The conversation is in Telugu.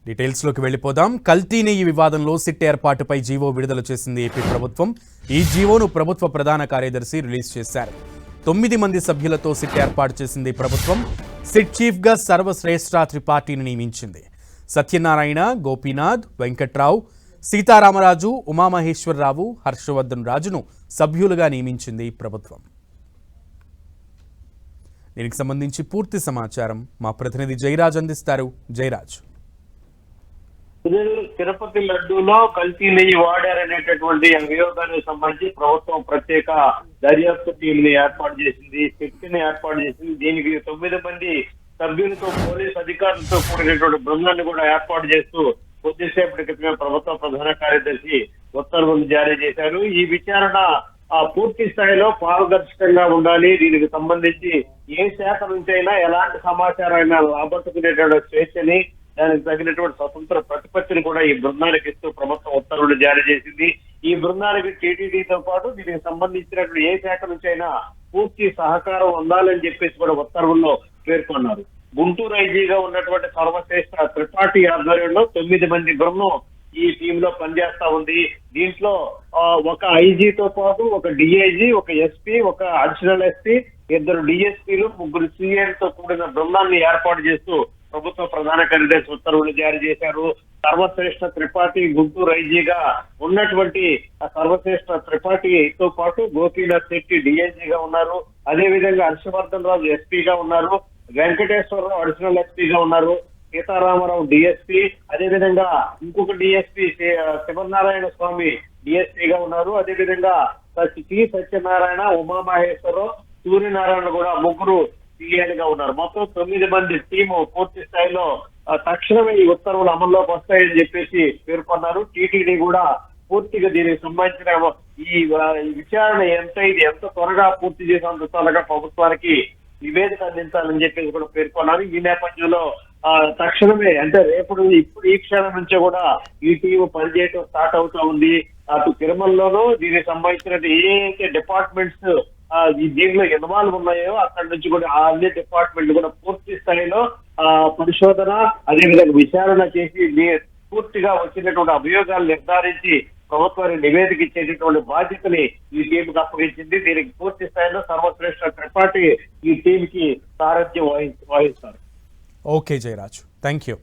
డీటెయిల్స్ లోకి వెళ్ళిపోదాం. కల్తీ నెయ్యి వివాదంలో సిట్ ఏర్పాటుపై జీవో విడుదల చేసింది ఏపీ ప్రభుత్వం. ఈ జీవోను ప్రభుత్వ ప్రధాన కార్యదర్శి రిలీజ్ చేశారు. 9 మంది సభ్యులతో సిట్ ఏర్పాటు చేసింది ప్రభుత్వం. సిట్ చీఫ్ గా సర్వశ్రేష్ఠ త్రిపాఠిని నియమించింది. సత్యనారాయణ, గోపీనాథ్, వెంకట్రావు, సీతారామరాజు, ఉమామహేశ్వరరావు, హర్షవర్ధన్ రాజును సభ్యులుగా నియమించింది ప్రభుత్వం. దీనికి సంబంధించి పూర్తి సమాచారం మా ప్రతినిధి జయరాజ్ అందిస్తారు. జయరాజ్, తిరుపతి లడ్డూలో కల్తీ నెయ్యి వాడారనేటటువంటి అభియోగానికి సంబంధించి ప్రభుత్వం ప్రత్యేక దర్యాప్తు టీంని ఏర్పాటు చేసింది, శక్తిని ఏర్పాటు చేసింది. దీనికి 9 మంది సభ్యులతో పోలీసు అధికారులతో కూడినటువంటి బృందాన్ని కూడా ఏర్పాటు చేస్తూ కొద్దిసేపటి క్రితమే ప్రభుత్వ ప్రధాన కార్యదర్శి ఉత్తర్వులు జారీ చేశారు. ఈ విచారణ పూర్తి స్థాయిలో పారదర్శకంగా ఉండాలి. దీనికి సంబంధించి ఏ శాఖ నుంచి అయినా ఎలాంటి సమాచారం అయినా రాబట్టుకునేటువంటి స్వేచ్ఛని, దానికి తగినటువంటి స్వతంత్ర ప్రతిపత్తిని కూడా ఈ బృందానికి ఇస్తూ ప్రభుత్వం ఉత్తర్వులు జారీ చేసింది. ఈ బృందానికి టీటీడీతో పాటు దీనికి సంబంధించినటువంటి ఏ శాఖ నుంచి అయినా పూర్తి సహకారం అందాలని చెప్పేసి కూడా ఉత్తర్వుల్లో పేర్కొన్నారు. గుంటూరు ఐజీగా ఉన్నటువంటి సర్వశ్రేష్ఠ త్రిపాఠి ఆధ్వర్యంలో 9 మంది బృందం ఈ టీమ్ లో పనిచేస్తా ఉంది. దీంట్లో ఒక ఐజీతో పాటు ఒక డిఐజీ, ఒక ఎస్పీ, ఒక అడిషనల్ ఎస్పీ, 2 డిఎస్పీలు, 3 సిఐలతో కూడిన బృందాన్ని ఏర్పాటు చేస్తూ ప్రభుత్వ ప్రధాన కార్యదర్శి ఉత్తర్వులు జారీ చేశారు. సర్వశ్రేష్ఠ త్రిపాఠి గుంటూరు ఐజీగా ఉన్నటువంటి సర్వశ్రేష్ఠ త్రిపాఠితో పాటు గోపీనాథ్ శెట్టి డిఐజీగా ఉన్నారు. అదేవిధంగా హర్షవర్ధన్ రాజు ఎస్పీగా ఉన్నారు. వెంకటేశ్వరరావు అడిషనల్ ఎస్పీగా ఉన్నారు. సీతారామరావు డిఎస్పీ, అదేవిధంగా ఇంకొక డిఎస్పీ శివనారాయణ స్వామి డిఎస్పీగా ఉన్నారు. అదేవిధంగా సత్యనారాయణ, ఉమామహేశ్వరరావు, సూర్యనారాయణ కూడా 3 సిఐలుగా ఉన్నారు. మొత్తం 9 మంది టీము పూర్తి స్థాయిలో తక్షణమే ఈ ఉత్తర్వులు అమల్లోకి వస్తాయని చెప్పేసి పేర్కొన్నారు. టీటీడీ కూడా పూర్తిగా దీనికి సంబంధించిన ఈ విచారణ ఎంత త్వరగా పూర్తి చేసేంత త్వరగా ప్రభుత్వానికి నివేదిక అందించాలని చెప్పేసి కూడా పేర్కొన్నారు. ఈ నేపథ్యంలో తక్షణమే అంటే ఇప్పుడు ఈ క్షణం నుంచే కూడా ఈ టీం పనిచేయడం స్టార్ట్ అవుతా ఉంది. అటు తిరుమలలోనూ దీనికి సంబంధించిన ఏ డిపార్ట్మెంట్స్ దీంట్లో ఇన్వాల్వ్ ఉన్నాయో అక్కడి నుంచి కూడా అన్ని డిపార్ట్మెంట్లు కూడా పూర్తి స్థాయిలో పరిశోధన, అదేవిధంగా విచారణ చేసి పూర్తిగా వచ్చినటువంటి అభియోగాలు నిర్ధారించి ప్రభుత్వానికి నివేదిక ఇచ్చేటటువంటి బాధ్యతని ఈ టీంకి అప్పగించింది. దీనికి పూర్తి స్థాయిలో సర్వశ్రేష్ఠ త్రిపాఠి ఈ టీంకి సారథ్యం వహిస్తారు. Okay Jayaraj, thank you.